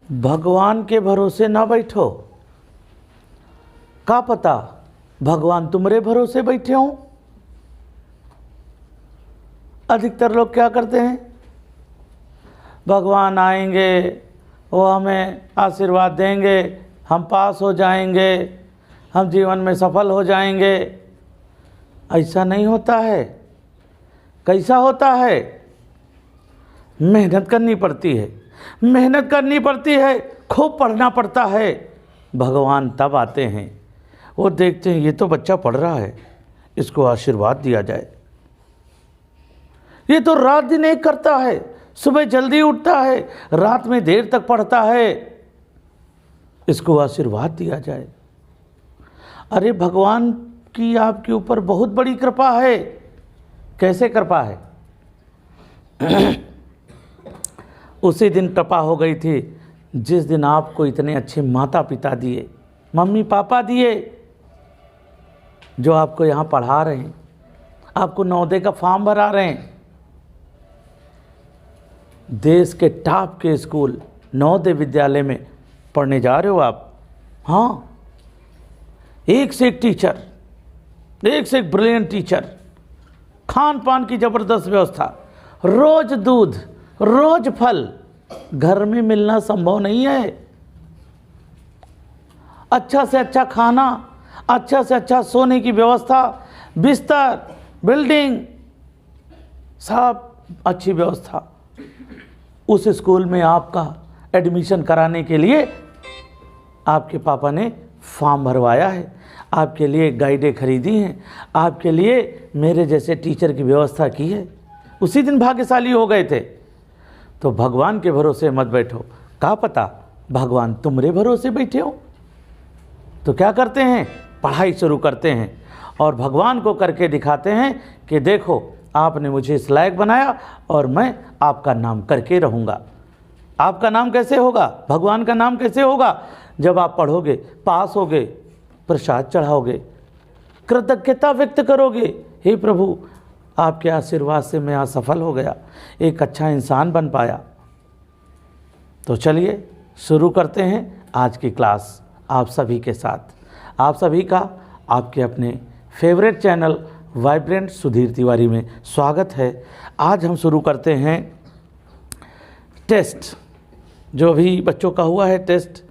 भगवान के भरोसे ना बैठो, का पता भगवान तुम्हारे भरोसे बैठे हों। अधिकतर लोग क्या करते हैं, भगवान आएंगे, वो हमें आशीर्वाद देंगे, हम पास हो जाएंगे, हम जीवन में सफल हो जाएंगे। ऐसा नहीं होता है। कैसा होता है? मेहनत करनी पड़ती है, मेहनत करनी पड़ती है, खूब पढ़ना पड़ता है। भगवान तब आते हैं, वो देखते हैं ये तो बच्चा पढ़ रहा है, इसको आशीर्वाद दिया जाए। ये तो रात दिन एक करता है, सुबह जल्दी उठता है, रात में देर तक पढ़ता है, इसको आशीर्वाद दिया जाए। अरे भगवान की आपके ऊपर बहुत बड़ी कृपा है। कैसे कृपा है? उसी दिन कृपा हो गई थी जिस दिन आपको इतने अच्छे माता पिता दिए, मम्मी पापा दिए, जो आपको यहाँ पढ़ा रहे हैं, आपको नवोदय का फॉर्म भरा रहे हैं। देश के टॉप के स्कूल नवोदय विद्यालय में पढ़ने जा रहे हो आप। हाँ, एक से एक टीचर, एक से एक ब्रिलियंट टीचर, खान पान की ज़बरदस्त व्यवस्था, रोज दूध, रोज फल। घर में मिलना संभव नहीं है। अच्छा से अच्छा खाना, अच्छा से अच्छा सोने की व्यवस्था, बिस्तर, बिल्डिंग, सब अच्छी व्यवस्था। उस स्कूल में आपका एडमिशन कराने के लिए आपके पापा ने फॉर्म भरवाया है, आपके लिए गाइडें खरीदी हैं, आपके लिए मेरे जैसे टीचर की व्यवस्था की है। उसी दिन भाग्यशाली हो गए थे। तो भगवान के भरोसे मत बैठो, का पता भगवान तुम्हारे भरोसे बैठे हो। तो क्या करते हैं, पढ़ाई शुरू करते हैं और भगवान को करके दिखाते हैं कि देखो आपने मुझे इस लायक बनाया और मैं आपका नाम करके रहूँगा। आपका नाम कैसे होगा, भगवान का नाम कैसे होगा? जब आप पढ़ोगे, पास होगे, प्रसाद चढ़ाओगे, कृतज्ञता व्यक्त करोगे, हे प्रभु आपके आशीर्वाद से मैं आज सफल हो गया, एक अच्छा इंसान बन पाया। तो चलिए शुरू करते हैं आज की क्लास आप सभी के साथ। आप सभी का आपके अपने favourite channel vibrant Sudhir Tiwari में स्वागत है। आज हम शुरू करते हैं टेस्ट, जो भी बच्चों का हुआ है टेस्ट,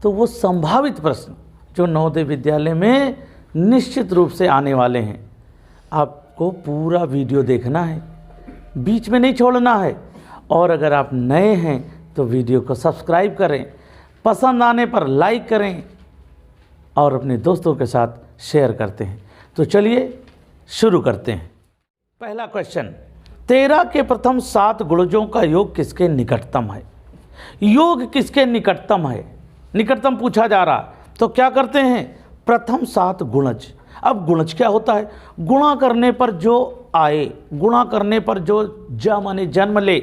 तो वो संभावित प्रश्न जो नवोदय विद्यालय में निश्चित रूप से आने वाले हैं। आपको पूरा वीडियो देखना है, बीच में नहीं छोड़ना है। और अगर आप नए हैं तो वीडियो को सब्सक्राइब करें, पसंद आने पर लाइक करें और अपने दोस्तों के साथ शेयर करते हैं। तो चलिए शुरू करते हैं। पहला क्वेश्चन, 13 के प्रथम 7 गुणजों का योग किसके निकटतम है? योग किसके निकटतम है, निकटतम पूछा जा रहा। तो क्या करते हैं, प्रथम 7 गुणज। अब गुणज क्या होता है? गुणा करने पर जो आए, गुणा करने पर जो माने जन्म ले,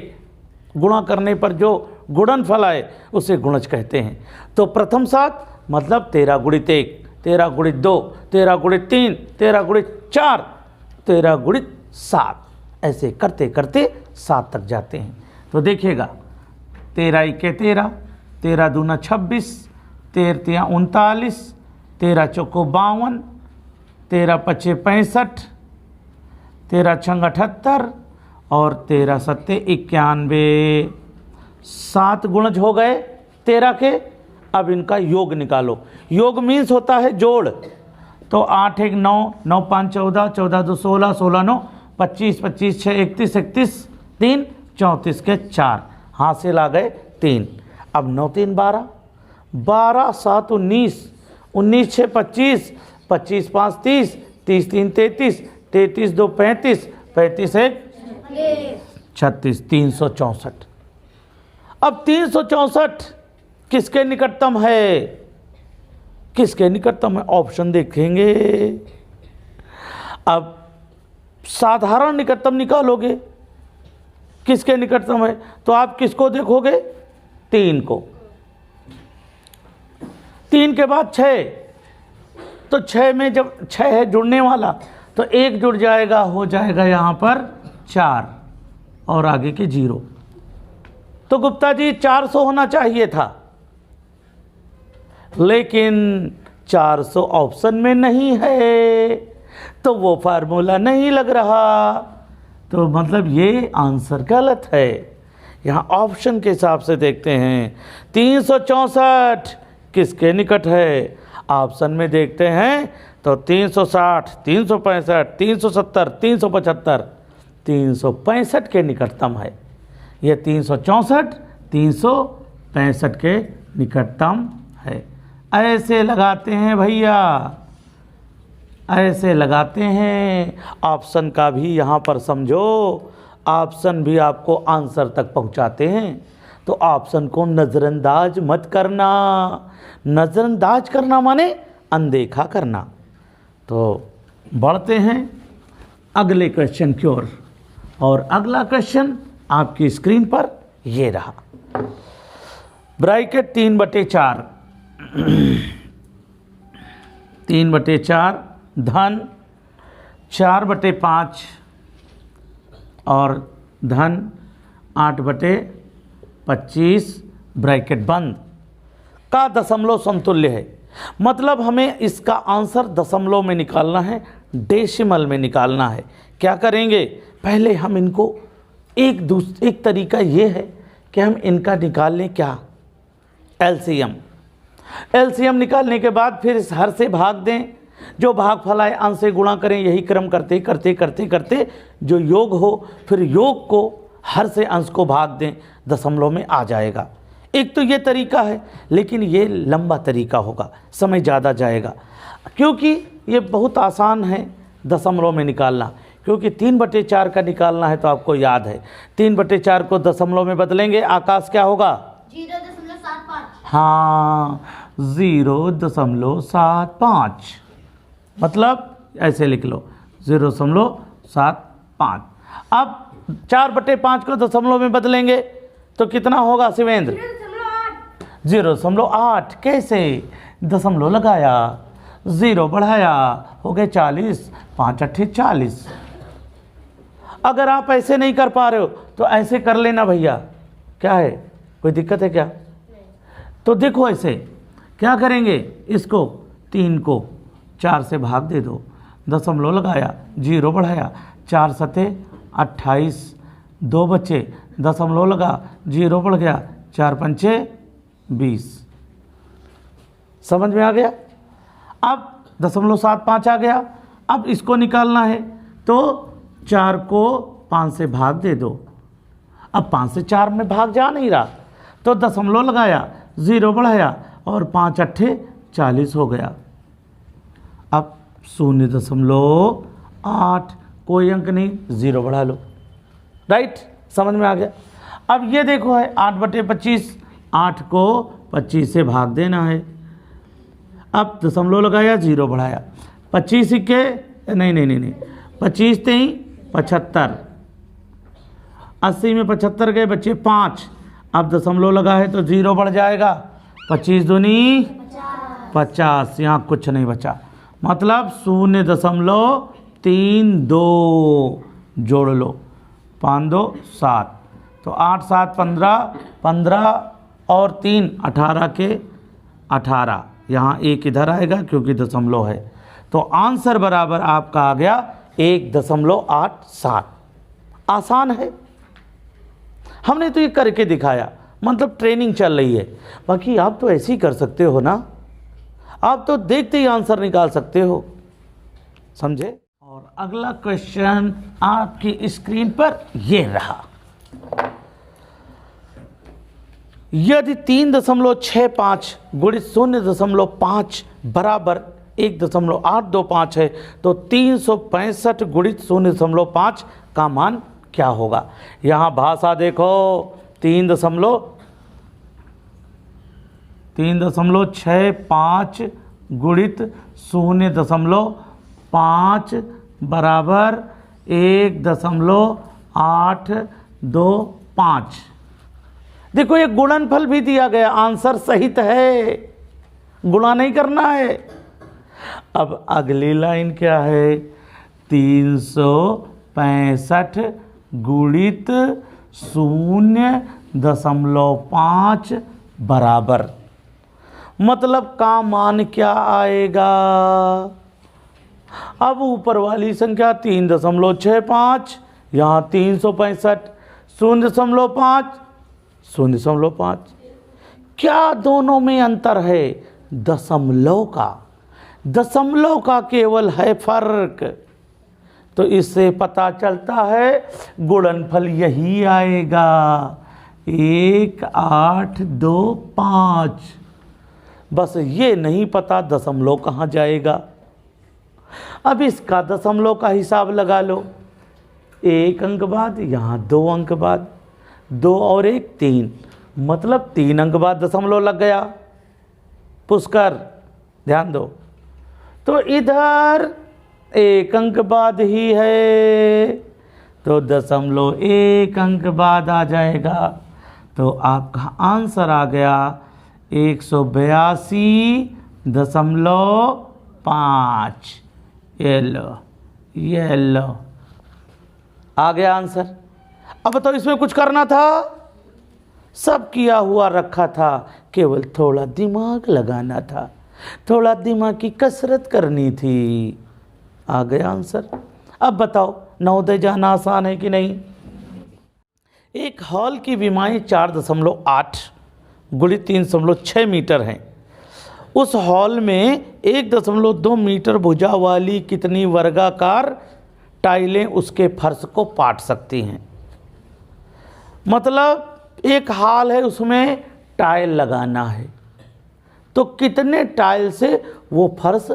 गुणा करने पर जो गुणनफल आए उसे गुणज कहते हैं। तो प्रथम 7 मतलब 13 गुणित 1, 13 गुणित 2, 13 गुणित 3, 13 गुणित 4, 13 गुणित 7, ऐसे करते करते 7 तक जाते हैं। तो देखिएगा, 13 1 13, 13 दूना 26, 13 3 39, 13 चौको 52, 13 पचे 65, 13 छंग 78 और 13 सत्ते 91। 7 गुणज हो गए 13 के। अब इनका योग निकालो। योग मीन्स होता है जोड़। तो 8 1 9, 9 5 14, 14 2 16, 16 9 25, 25 6 31, 31 3 34 के 4, हासिल आ गए 3। अब 9 3 12, 12 7 19, 19 6 25, 25 5 30, 30 3 33, 33 2 35, 35 1 36, 364। अब 364 किसके निकटतम है? किसके निकटतम है? ऑप्शन देखेंगे। अब साधारण निकटतम निकालोगे, किसके निकटतम है? तो आप किसको देखोगे? 3 को। 3 के बाद 6, तो 6 में जब 6 है जुड़ने वाला तो 1 जुड़ जाएगा, हो जाएगा यहाँ पर 4 और आगे के 0। तो गुप्ता जी 400 होना चाहिए था, लेकिन 400 ऑप्शन में नहीं है, तो वो फार्मूला नहीं लग रहा, तो मतलब ये आंसर गलत है। यहाँ ऑप्शन के हिसाब से देखते हैं 364 किसके निकट है, ऑप्शन में देखते हैं तो 360, 365, 370, 375, 365 के निकटतम है। ये 364, 365 के निकटतम है। ऐसे लगाते हैं भैया, ऐसे लगाते हैं। ऑप्शन का भी यहाँ पर समझो, ऑप्शन भी आपको आंसर तक पहुँचाते हैं, तो ऑप्शन को नज़रअंदाज मत करना। नज़रअंदाज करना माने अनदेखा करना। तो बढ़ते हैं अगले क्वेश्चन की ओर, और अगला क्वेश्चन आपकी स्क्रीन पर ये रहा। ब्रैकेट 3/4 3/4 धन 4/5 और धन 8/25 ब्रैकेट बंद का दशमलव समतुल्य है। मतलब हमें इसका आंसर दशमलव में निकालना है, डेसिमल में निकालना है। क्या करेंगे, पहले हम इनको एक तरीका ये है कि हम इनका निकाल लें क्या, एलसीएम। एलसीएम निकालने के बाद फिर इस हर से भाग दें, जो भागफल आए अंश से गुणा करें। यही क्रम करते करते करते करते जो योग हो, फिर योग को हर से अंश को भाग दें, दशमलव में आ जाएगा। एक तो ये तरीका है, लेकिन ये लंबा तरीका होगा, समय ज़्यादा जाएगा, क्योंकि ये बहुत आसान है दशमलव में निकालना। क्योंकि 3/4 का निकालना है तो आपको याद है 3/4 को दशमलव में बदलेंगे, आकाश क्या होगा, 0.75। हाँ 0.75, मतलब ऐसे लिख लो 0.75। अब 4/5 को दशमलव में बदलेंगे तो कितना होगा शिवेंद्र, 0.8। कैसे, दशमलव लगाया, 0 बढ़ाया, हो गए 40, 5 8 40। अगर आप ऐसे नहीं कर पा रहे हो तो ऐसे कर लेना भैया, क्या है, कोई दिक्कत है क्या? तो देखो ऐसे क्या करेंगे, इसको 3 को 4 से भाग दे दो, दशमलव लगाया, 0 बढ़ाया, 4 सते 28, 2 बचे, दशमलव लगा, 0 बढ़ गया, 4 पंचे 20। समझ में आ गया? अब 0.75 आ गया। अब इसको निकालना है तो 4 को 5 से भाग दे दो। अब 5 से 4 में भाग जा नहीं रहा, तो दशमलव लगाया, 0 बढ़ाया और 5 8 40 हो गया। अब 0.8, कोई अंक नहीं, 0 बढ़ा लो, राइट, समझ में आ गया। अब ये देखो है 8/25, 8 को 25 से भाग देना है। अब दशमलव लगाया, 0 बढ़ाया, 25 के नहीं 25 3 75, 80 में 75 गए, बच्चे 5। अब दशमलव लगा है तो 0 बढ़ जाएगा, 25 दूनी 50, यहाँ कुछ नहीं बचा, मतलब 0.32 जोड़ लो, 5 2 7, तो 8 7 15, 15 और 3 18 के 18, यहाँ एक इधर आएगा क्योंकि दशमलव है, तो आंसर बराबर आपका आ गया 1.87। आसान है, हमने तो ये करके दिखाया, मतलब ट्रेनिंग चल रही है। बाकी आप तो ऐसे ही कर सकते हो ना, आप तो देखते ही आंसर निकाल सकते हो, समझे? और अगला क्वेश्चन आपकी स्क्रीन पर ये रहा। यदि 3.65 गुणित 0.5 बराबर 1.825 है तो 365 गुणित 0.5 का मान क्या होगा? यहाँ भाषा देखो, 3.65 गुणित 0.5 बराबर 1.825। देखो ये गुणनफल भी दिया गया, आंसर सहित है, गुणा नहीं करना है। अब अगली लाइन क्या है, 365 गुणित 0.5 बराबर, मतलब का मान क्या आएगा? अब ऊपर वाली संख्या 3.65, यहाँ 365, 0.5, 0.5। क्या दोनों में अंतर है? दशमलव का केवल है फर्क। तो इससे पता चलता है गुणनफल यही आएगा, 1, 8, 2, 5। बस ये नहीं पता दशमलव कहाँ जाएगा। अब इसका दशमलव का हिसाब लगा लो, 1 अंक बाद, यहाँ 2 अंक बाद, 2 और 1 3, मतलब 3 अंक बाद दशमलव लग गया। पुष्कर ध्यान दो, तो इधर 1 अंक बाद ही है, तो 0.1 अंक बाद आ जाएगा। तो आपका आंसर आ गया 182.5। ये लो आ गया आंसर। अब बताओ इसमें कुछ करना था? सब किया हुआ रखा था, केवल थोड़ा दिमाग लगाना था, थोड़ा दिमाग की कसरत करनी थी। आ गया आंसर। अब बताओ नवोदय जाना आसान है कि नहीं? एक हॉल की विमाएँ 4.8 गुणित 3.6 मीटर हैं। उस हॉल में 1.2 मीटर भुजा वाली कितनी वर्गाकार टाइलें उसके फर्श को पाट सकती हैं? मतलब एक हॉल है, उसमें टाइल लगाना है, तो कितने टाइल से वो फर्श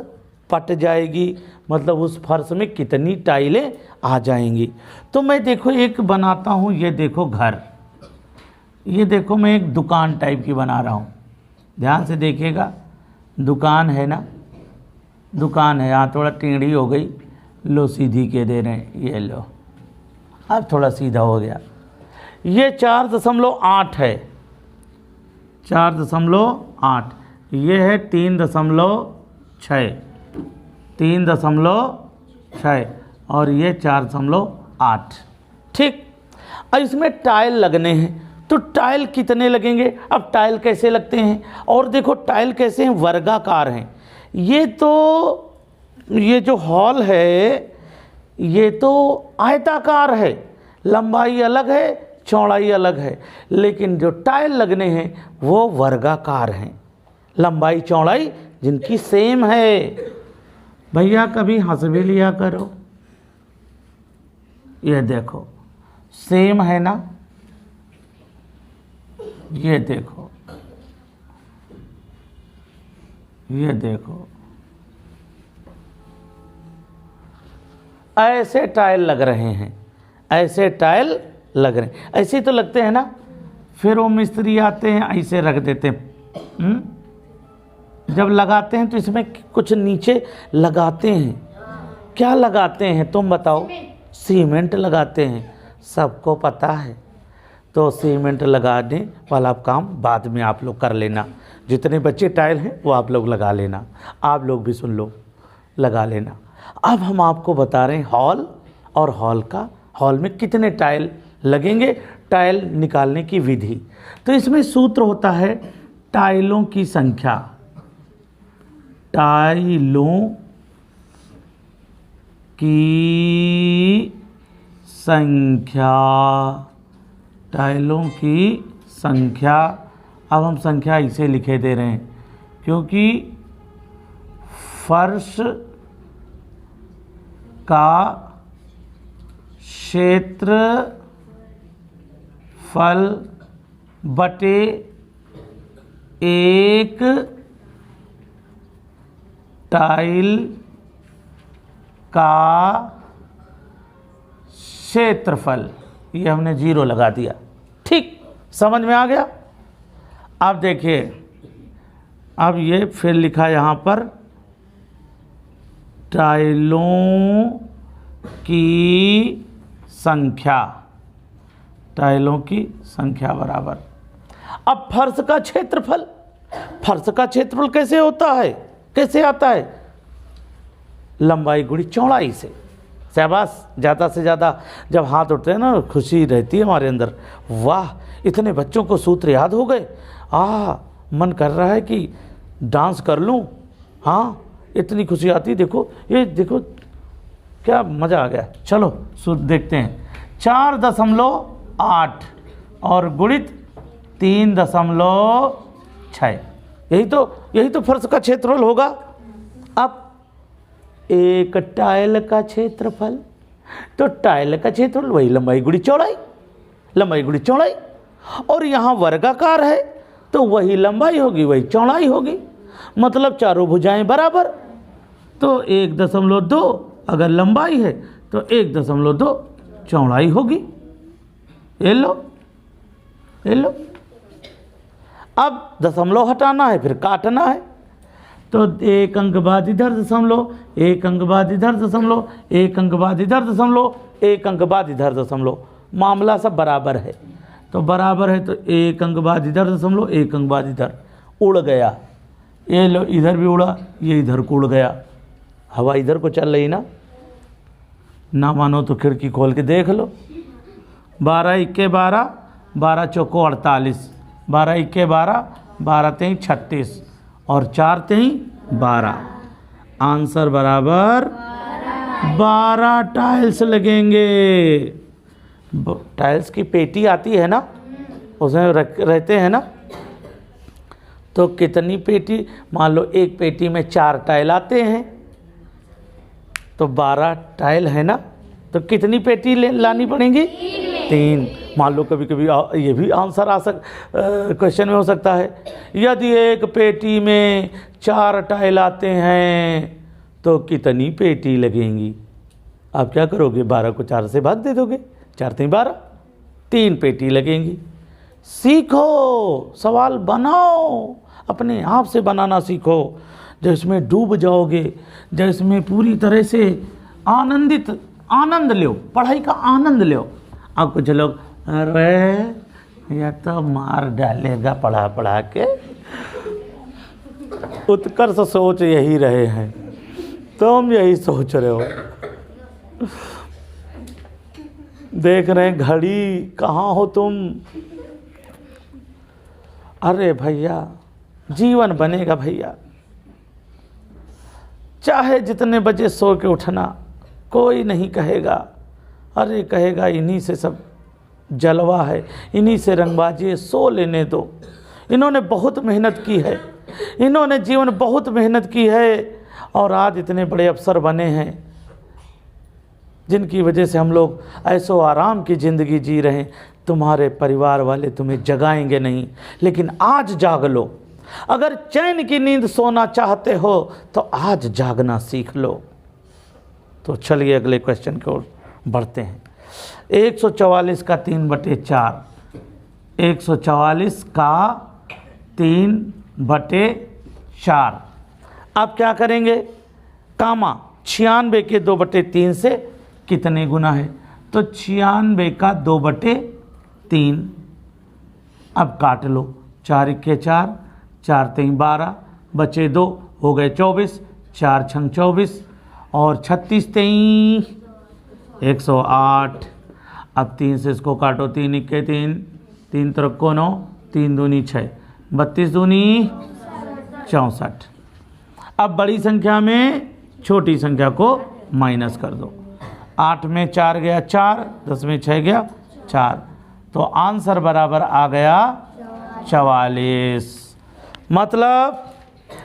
पट जाएगी, मतलब उस फर्श में कितनी टाइलें आ जाएंगी। तो मैं देखो एक बनाता हूँ, ये देखो घर, ये देखो मैं एक दुकान टाइप की बना रहा हूँ। ध्यान से देखिएगा, दुकान है ना, दुकान है। यहाँ थोड़ा टेढ़ी हो गई, लो सीधी के दे रहे हैं, ये लो, अब थोड़ा सीधा हो गया। ये 4.8 है, 4.8, ये है 3.6, 3.6 और ये 4.8। ठीक। अब इसमें टाइल लगने हैं, तो टाइल कितने लगेंगे? अब टाइल कैसे लगते हैं? और देखो टाइल कैसे हैं, वर्गाकार हैं। ये जो हॉल है ये तो आयताकार है, लंबाई अलग है, चौड़ाई अलग है, लेकिन जो टाइल लगने हैं वो वर्गाकार हैं, लंबाई चौड़ाई जिनकी सेम है। भैया कभी हंस भी लिया करो, ये देखो सेम है ना, ये देखो, ये देखो, ऐसे टाइल लग रहे हैं, ऐसे टाइल लग रहे हैं, ऐसे तो लगते हैं ना। फिर वो मिस्त्री आते हैं, ऐसे रख देते हैं। जब लगाते हैं तो इसमें कुछ नीचे लगाते हैं। क्या लगाते हैं तुम बताओ? सीमेंट लगाते हैं, सबको पता है। तो सीमेंट लगाने वाला काम बाद में आप लोग कर लेना, जितने बच्चे टाइल हैं वो आप लोग लगा लेना, आप लोग भी सुन लो, लगा लेना। अब हम आपको बता रहे हैं हॉल, और हॉल में कितने टाइल लगेंगे, टाइल निकालने की विधि। तो इसमें सूत्र होता है टाइलों की संख्या, टाइलों की संख्या, टाइलों की संख्या। अब हम संख्या इसे लिखे दे रहे हैं क्योंकि फर्श का क्षेत्रफल बटे एक टाइल का क्षेत्रफल, ये हमने 0 लगा दिया। ठीक, समझ में आ गया? अब देखिए, अब ये फिर लिखा यहाँ पर टाइलों की संख्या, टाइलों की संख्या बराबर। अब फर्श का क्षेत्रफल, फर्श का क्षेत्रफल कैसे होता है, कैसे आता है? लंबाई गुणी चौड़ाई से। शाबाश, ज़्यादा से ज़्यादा जब हाथ उठते हैं ना, खुशी रहती है हमारे अंदर, वाह इतने बच्चों को सूत्र याद हो गए। मन कर रहा है कि डांस कर लूं, हाँ इतनी खुशी आती। देखो ये देखो क्या मज़ा आ गया। चलो देखते हैं। 4.8 और गुणित 3.6, यही तो फर्श का क्षेत्रफल होगा। अब एक टाइल का क्षेत्रफल, तो टाइल का क्षेत्रफल वही लंबाई गुणी चौड़ाई, लंबाई गुणी चौड़ाई, और यहाँ वर्गाकार है तो वही लंबाई होगी वही चौड़ाई होगी, मतलब चारों भुजाएं बराबर। तो 1.2 अगर लंबाई है तो 1.2 चौड़ाई होगी। ये लो। अब दशमलव हटाना है, फिर काटना है, तो एक अंक बाद इधर दशमलव, एक अंक बाद इधर दशमलव, एक अंक बाद इधर दशमलव, एक अंक बाद इधर दशमलव, मामला सब बराबर है। तो बराबर है तो एक अंक बाद इधर दशमलव, एक अंक बाद इधर, उड़ गया। ये लो इधर भी उड़ा, ये इधर को उड़ गया। हवा इधर को चल रही ना मानो तो खिड़की खोल के देख लो। 12 इक्के 12, 12 चौको 48, 12 इक्के 12, 12 तेई 36 और 4 तेई 12। आंसर बराबर 12 टाइल्स लगेंगे। टाइल्स की पेटी आती है ना, उसमें रहते हैं ना, तो कितनी पेटी, मान लो एक पेटी में 4 टाइल आते हैं, तो 12 टाइल है ना, तो कितनी पेटी लानी पड़ेंगी? 3। मान लो कभी कभी ये भी आंसर क्वेश्चन में हो सकता है, यदि एक पेटी में 4 टाइल आते हैं तो कितनी पेटी लगेंगी? आप क्या करोगे? 12 को 4 से भाग दे दोगे, 4 3 12, 3 पेटी लगेंगी। सीखो, सवाल बनाओ, अपने आप से बनाना सीखो। जब इसमें डूब जाओगे, जब इसमें पूरी तरह से आनंद लो, पढ़ाई का आनंद लो। अब कुछ लोग अरे यह तो मार डालेगा पढ़ा पढ़ा के, उत्कर्ष सोच यही रहे हैं, तुम यही सोच रहे हो। देख रहे हैं घड़ी, कहाँ हो तुम? अरे भैया जीवन बनेगा भैया, चाहे जितने बजे सो के उठना, कोई नहीं कहेगा, अरे कहेगा इन्हीं से सब जलवा है, इन्हीं से रंगबाजी है, सो लेने दो। इन्होंने बहुत मेहनत की है, इन्होंने जीवन बहुत मेहनत की है और आज इतने बड़े अफसर बने हैं, जिनकी वजह से हम लोग ऐसो आराम की ज़िंदगी जी रहे हैं। तुम्हारे परिवार वाले तुम्हें जगाएंगे नहीं, लेकिन आज जाग लो। अगर चैन की नींद सोना चाहते हो तो आज जागना सीख लो। तो चलिए अगले क्वेश्चन की ओर बढ़ते हैं। 144 का 3/4, 144 का 3/4। अब क्या करेंगे? कामा 96 के 2/3 से कितने गुना है? तो 96 का 2/3। अब काट लो, 4 इक्के 4, 4 तेई 12, बचे 2, हो गए 24, 4 छंग 24 और 36 तेई 108। अब 3 से इसको काटो, 3 इक्के 3, 3 त्रिको 9, 3 दूनी 6, 32 दूनी 64। अब बड़ी संख्या में छोटी संख्या को माइनस कर दो। 8 में 4 गया 4, 10 में 6 गया 4, तो आंसर बराबर आ गया 44। मतलब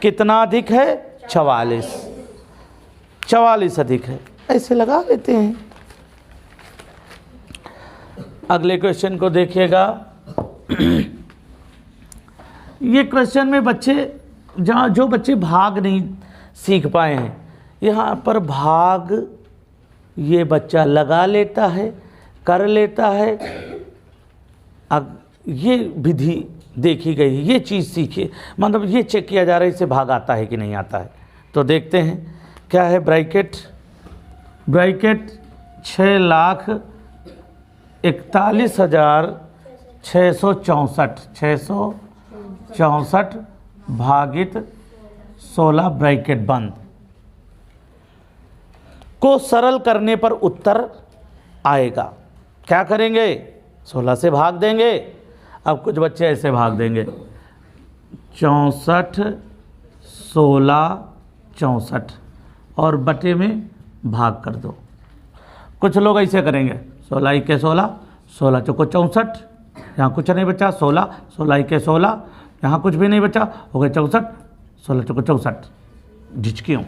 कितना अधिक है? 44 अधिक है। ऐसे लगा लेते हैं। अगले क्वेश्चन को देखिएगा। ये क्वेश्चन में बच्चे जो बच्चे भाग नहीं सीख पाए हैं, यहाँ पर भाग ये बच्चा लगा लेता है, कर लेता है। अब ये विधि देखी गई, ये चीज़ सीखी, मतलब ये चेक किया जा रहा है इससे भाग आता है कि नहीं आता है। तो देखते हैं क्या है। ब्रैकेट 6,41,664 भागित 16 ब्रैकेट बंद को सरल करने पर उत्तर आएगा। क्या करेंगे? 16 से भाग देंगे। अब कुछ बच्चे ऐसे भाग देंगे, 64 16 64 और बटे में भाग कर दो। कुछ लोग ऐसे करेंगे 16 1 16, 16 चौको 64, यहाँ कुछ नहीं बचा 16, 16 1 16, यहाँ कुछ भी नहीं बचा, हो गए 64, 16 चौको 64, ढिचकियों।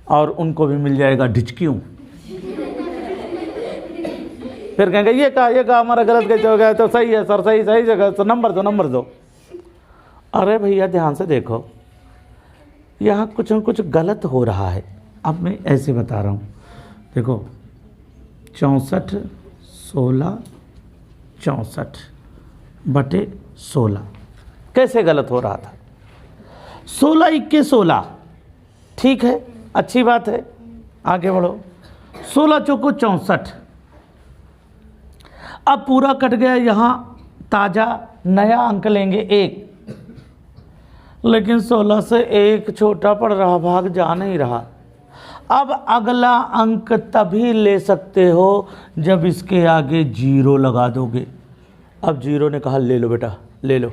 और उनको भी मिल जाएगा ढिचकियों। फिर कहेंगे ये कहा हमारा गलत कैसे हो गया, तो सही है सर, सही जगह, तो नंबर दो। अरे भैया ध्यान से देखो, यहाँ कुछ न कुछ गलत हो रहा है। अब मैं ऐसे बता रहा हूँ, देखो 64 16 64 बटे 16 कैसे गलत हो रहा था। 16 1 16, ठीक है, अच्छी बात है, आगे बढ़ो। 16 चौको 64, अब पूरा कट गया, यहाँ ताज़ा नया अंक लेंगे 1, लेकिन 16 से 1 छोटा पड़ रहा, भाग जा नहीं रहा। अब अगला अंक तभी ले सकते हो जब इसके आगे 0 लगा दोगे। अब 0 ने कहा ले लो बेटा ले लो,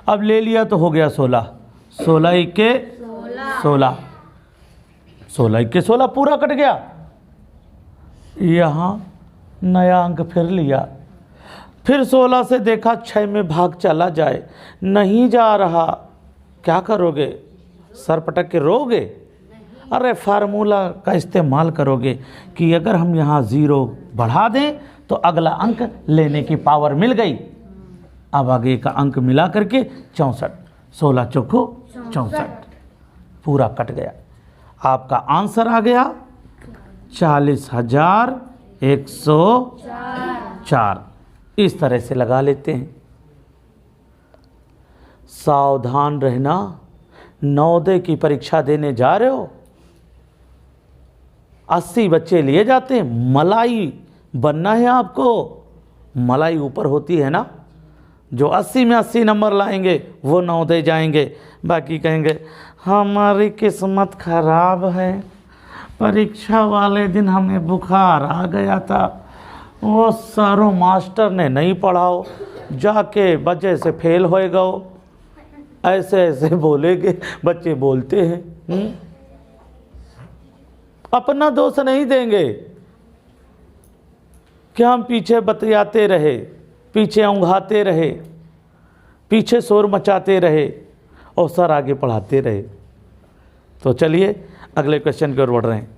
अब ले लिया तो हो गया 16, 16 1 16, 16 1 16 पूरा कट गया। यहाँ नया अंक फिर लिया, फिर 16 से देखा 6 में भाग चला जाए, नहीं जा रहा, क्या करोगे, सर पटक के रोगे? अरे फार्मूला का इस्तेमाल करोगे कि अगर हम यहाँ 0 बढ़ा दें तो अगला अंक लेने की पावर मिल गई। अब आगे का अंक मिला करके 64, 16 चौको 64 पूरा कट गया। आपका आंसर आ गया 40,104। इस तरह से लगा लेते हैं। सावधान रहना, नवोदय की परीक्षा देने जा रहे हो, 80 बच्चे लिए जाते हैं, मलाई बनना है आपको। मलाई ऊपर होती है ना, जो 80 में 80 नंबर लाएंगे वो नवोदय जाएंगे, बाकी कहेंगे हमारी किस्मत खराब है, परीक्षा वाले दिन हमें बुखार आ गया था, वो सारों मास्टर ने नहीं पढ़ाओ, जाके वजह से फेल हो गए। ऐसे ऐसे बोलेंगे, बच्चे बोलते हैं। अपना दोष नहीं देंगे कि हम पीछे बतियाते रहे, पीछे उंघाते रहे, पीछे शोर मचाते रहे और सर आगे पढ़ाते रहे। तो चलिए अगले क्वेश्चन की ओर बढ़ रहे हैं।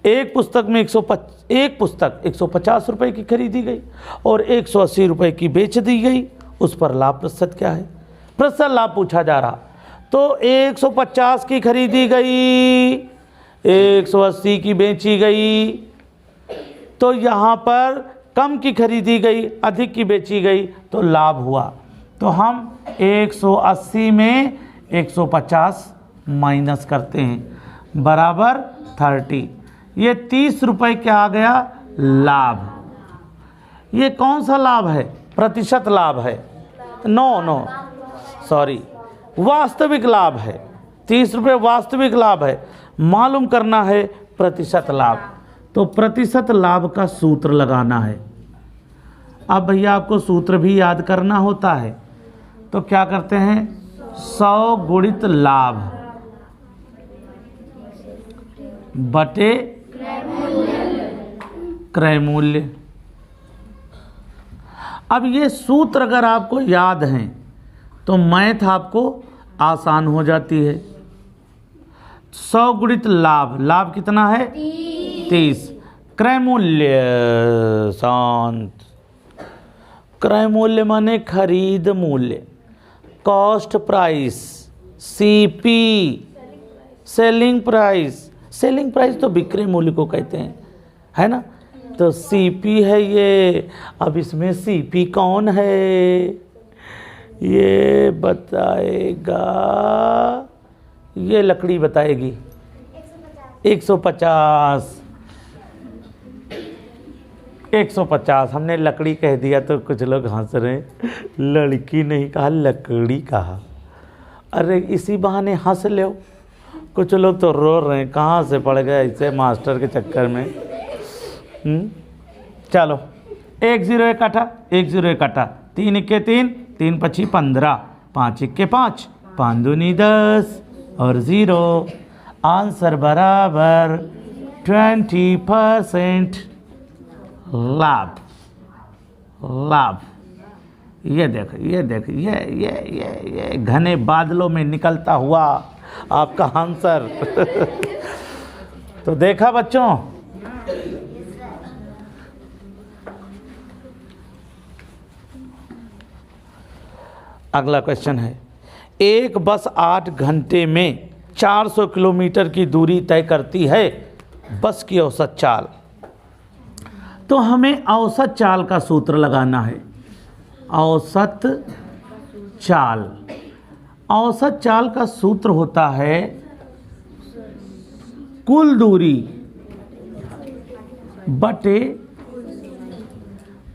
एक पुस्तक में 150 रुपए की खरीदी गई और 180 रुपए की बेच दी गई, उस पर लाभ प्रतिशत क्या है? प्रतिशत लाभ पूछा जा रहा। तो 150 की खरीदी गई, 180 की बेची गई, तो यहाँ पर कम की खरीदी गई, अधिक की बेची गई, तो लाभ हुआ। तो हम 180 में 150 माइनस करते हैं, बराबर 30। ये 30 रुपए क्या आ गया? लाभ। ये कौन सा लाभ है? प्रतिशत लाभ है? नो सॉरी, वास्तविक लाभ है। 30 रुपये वास्तविक लाभ है, मालूम करना है प्रतिशत लाभ। तो प्रतिशत लाभ का सूत्र लगाना है। अब भैया आपको सूत्र भी याद करना होता है, तो क्या करते हैं? 100 गुणित लाभ बटे क्रय मूल्य। अब ये सूत्र अगर आपको याद हैं तो मैथ आपको आसान हो जाती है। 100 गुणित लाभ, लाभ कितना है? 30। क्रय मूल्य, शांत, क्रय मूल्य माने खरीद मूल्य, cost price, CP, selling price. Selling price तो विक्रय मूल्य को कहते हैं, है ना? तो सीपी है ये। अब इसमें सीपी कौन है ये बताएगा, ये लकड़ी बताएगी। 150 हमने लकड़ी कह दिया तो कुछ लोग हंस रहे हैं। लड़की नहीं कहा, लकड़ी कहा। अरे इसी बहाने हंस लो। कुछ लोग तो रो रहे हैं, कहाँ से पड़ गए ऐसे मास्टर के चक्कर में। चलो 1 0 1 8, 1 0 1 8, 3 1 3, 3 5 15, 5 1 5, 5 दूनी 10 और 0। आंसर बराबर 20% लाभ। लाभ ये देखो, ये देखो, ये घने बादलों में निकलता हुआ आपका आंसर। तो देखा बच्चों, अगला क्वेश्चन है, एक बस 8 घंटे में 400 किलोमीटर की दूरी तय करती है, बस की औसत चाल। तो हमें औसत चाल का सूत्र लगाना है। औसत चाल, औसत चाल का सूत्र होता है कुल दूरी बटे,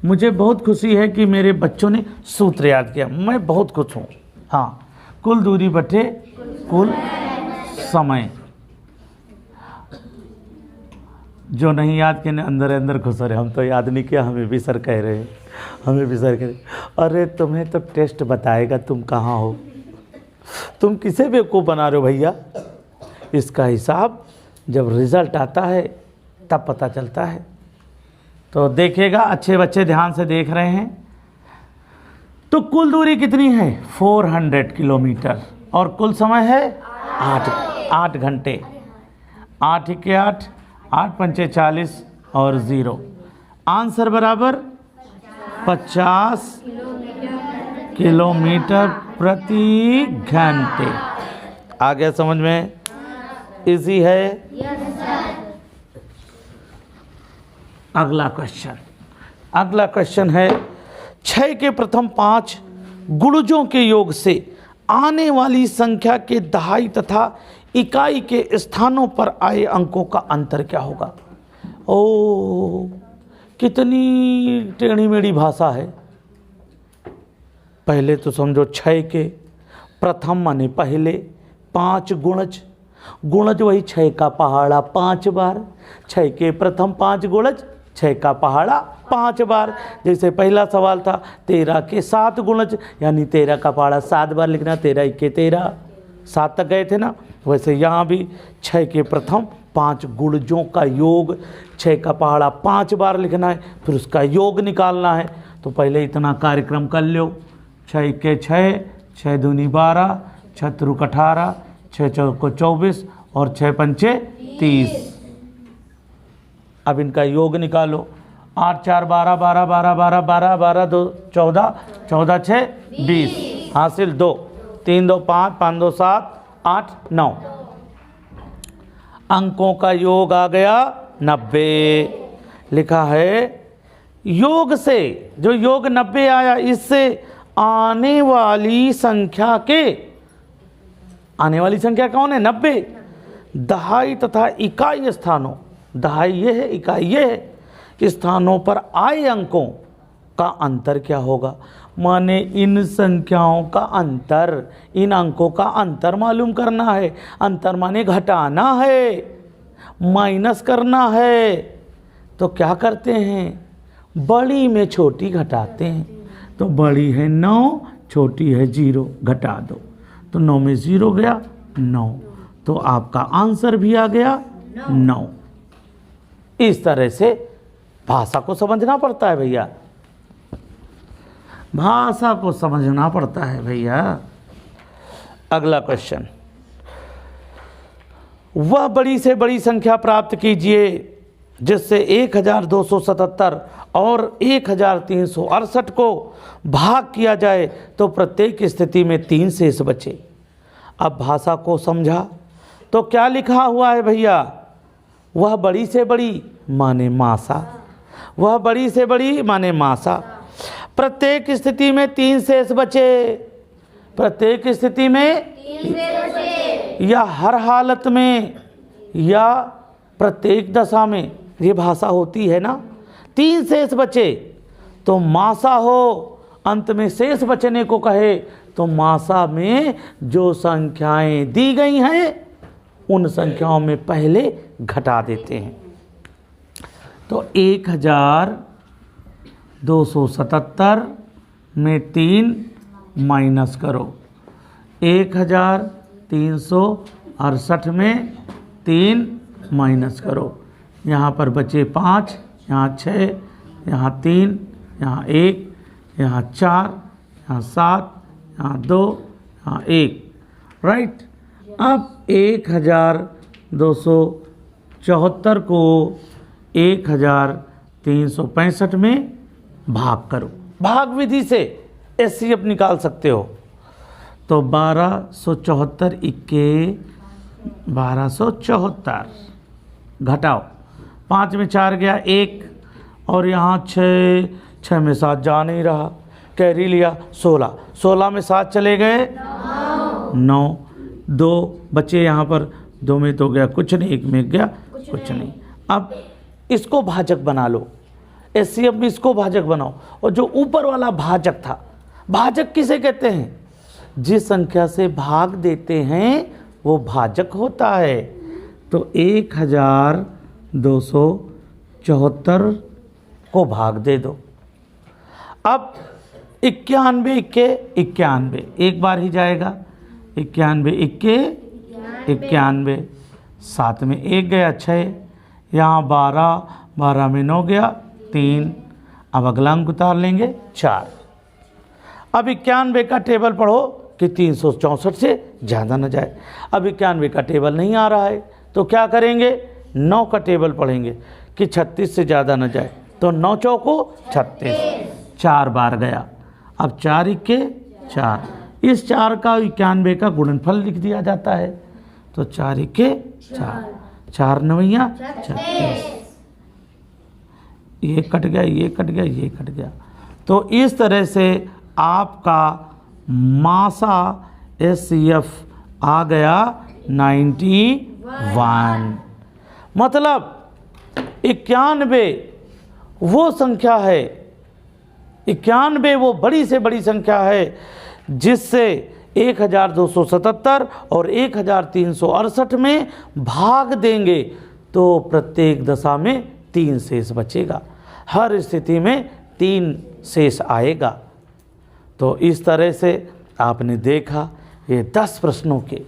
मुझे बहुत खुशी है कि मेरे बच्चों ने सूत्र याद किया, मैं बहुत खुश हूँ। हाँ, कुल दूरी बटे कुल समय। जो नहीं याद किए अंदर अंदर खुश रहे, हम तो याद नहीं किया, हमें भी सर कह रहे हैं, हमें भी सर कह रहे, अरे तुम्हें तो टेस्ट बताएगा, तुम कहाँ हो, तुम किसे बेवकूफ़ बना रहे हो भैया। इसका हिसाब जब रिज़ल्ट आता है तब पता चलता है। तो देखिएगा, अच्छे बच्चे ध्यान से देख रहे हैं। तो कुल दूरी कितनी है? 400 किलोमीटर और कुल समय है 8 घंटे। 8 के 8, 8 पंचे 40 और 0। आंसर बराबर 50 किलोमीटर प्रति घंटे। आ गया समझ में? इजी है। अगला क्वेश्चन है, 6 के प्रथम 5 गुणजों के योग से आने वाली संख्या के दहाई तथा इकाई के स्थानों पर आए अंकों का अंतर क्या होगा? ओ, कितनी टेढ़ी मेढ़ी भाषा है। पहले तो समझो, 6 के प्रथम माने पहले, 5 गुणज, गुणज वही 6 का पहाड़ा 5 बार। 6 के प्रथम 5 गुणज, 6 का पहाड़ा 5 बार। जैसे पहला सवाल था 13 के 7 गुणज, यानी 13 का पहाड़ा 7 बार लिखना। 13 के 13, 7 तक गए थे ना। वैसे यहाँ भी 6 के प्रथम 5 गुणजों का योग, 6 का पहाड़ा 5 बार लिखना है, फिर उसका योग निकालना है। तो पहले इतना कार्यक्रम कर लो। 6 के 6, 6 दूनी 12, 6 त्रिक 18, 6 चौको 24 और 6 पंचे 30। अब इनका योग निकालो। 8 4 12, 12 12 12 12 12 2 14, 14 6 20, हासिल 2, 3 2 5, 5 2 7, 8 9। अंकों का योग आ गया 90। लिखा है योग से, जो योग 90 आया, इससे आने वाली संख्या के, आने वाली संख्या कौन है? 90। दहाई तथा इकाई स्थानों, दहाई ये है, इकाई ये है, स्थानों पर आए अंकों का अंतर क्या होगा? माने इन संख्याओं का अंतर, इन अंकों का अंतर मालूम करना है। अंतर माने घटाना है, माइनस करना है। तो क्या करते हैं? बड़ी में छोटी घटाते हैं। तो बड़ी है 9, छोटी है 0, घटा दो। तो 9 में 0 गया 9, तो आपका आंसर भी आ गया 9। इस तरह से भाषा को समझना पड़ता है भैया, भाषा को समझना पड़ता है भैया। अगला क्वेश्चन, वह बड़ी से बड़ी संख्या प्राप्त कीजिए जिससे 1277 और 1368 को भाग किया जाए तो प्रत्येक स्थिति में 3 शेष बचे। अब भाषा को समझा तो क्या लिखा हुआ है भैया? वह बड़ी से बड़ी माने मासा, वह बड़ी से बड़ी माने मासा। प्रत्येक स्थिति में 3 शेष बचे। प्रत्येक स्थिति में या हर हालत में या प्रत्येक दशा में, ये भाषा होती है ना। 3 शेष बचे तो मासा हो, अंत में शेष बचने को कहे तो मासा में जो संख्याएं दी गई हैं उन संख्याओं में पहले घटा देते हैं। तो 1277 में 3 माइनस करो, 1368 में 3 माइनस करो। यहाँ पर बचे 5, यहाँ 6, यहाँ 3, यहाँ 1, यहाँ 4, यहाँ 7, यहाँ 2, यहाँ 1, राइट। अब 1274 को 1365 में भाग करो। भाग विधि से एचसीएफ निकाल सकते हो। तो 1274 इक्के 1274 घटाओ, 5 में 4 गया 1, और यहाँ 6 में 7 जा नहीं रहा, कैरी लिया 16 में 7 चले गए 9, 2 बचे यहाँ पर, 2 में तो गया कुछ नहीं, 1 में गया कुछ नहीं। अब इसको भाजक बना लो, एचसीएफ में इसको भाजक बनाओ। और जो ऊपर वाला भाजक था, भाजक किसे कहते हैं? जिस संख्या से भाग देते हैं वो भाजक होता है। तो 1274 को भाग दे दो। अब 91 इक्के 91, एक बार ही जाएगा, 91 इक्के 91, 7 में 1 गया 6, यहाँ 12 में 9 गया 3, अब अगला अंक उतार लेंगे 4। अब 91 का टेबल पढ़ो कि 364 से ज़्यादा न जाए। अब 91 का टेबल नहीं आ रहा है तो क्या करेंगे? 9 का टेबल पढ़ेंगे कि 36 से ज़्यादा न जाए। तो 9 चौको 36, 4 बार गया। अब 4 इक्के 4, इस 4 का 91 का गुणनफल लिख दिया जाता है। तो 4 इक्के 4, 4 नवैया 36, ये कट गया, ये कट गया, ये कट गया। तो इस तरह से आपका मासा एचसीएफ आ गया 91। मतलब 91 वो संख्या है, 91 वो बड़ी से बड़ी संख्या है जिससे 1277 और 1368 में भाग देंगे तो प्रत्येक दशा में 3 शेष बचेगा, हर स्थिति में 3 शेष आएगा। तो इस तरह से आपने देखा ये 10 प्रश्नों के,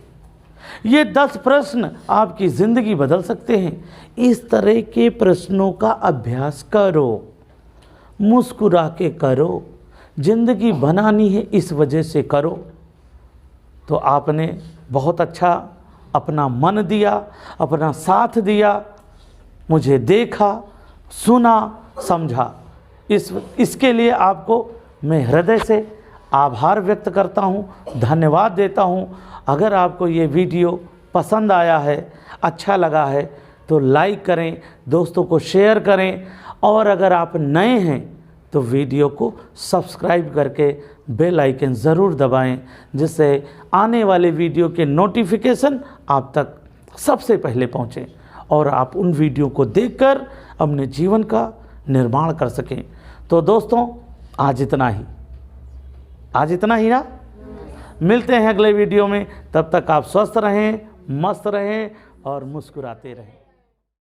ये 10 प्रश्न आपकी ज़िंदगी बदल सकते हैं। इस तरह के प्रश्नों का अभ्यास करो, मुस्कुरा के करो, ज़िंदगी बनानी है इस वजह से करो। तो आपने बहुत अच्छा अपना मन दिया, अपना साथ दिया, मुझे देखा, सुना, समझा। इसके लिए आपको मैं हृदय से आभार व्यक्त करता हूँ, धन्यवाद देता हूँ। अगर आपको ये वीडियो पसंद आया है, अच्छा लगा है तो लाइक करें, दोस्तों को शेयर करें, और अगर आप नए हैं तो वीडियो को सब्सक्राइब करके बेल आइकन ज़रूर दबाएं, जिससे आने वाले वीडियो के नोटिफिकेशन आप तक सबसे पहले पहुँचें और आप उन वीडियो को देखकर अपने जीवन का निर्माण कर सकें। तो दोस्तों आज इतना ही ना। मिलते हैं अगले वीडियो में, तब तक आप स्वस्थ रहें, मस्त रहें और मुस्कुराते रहें।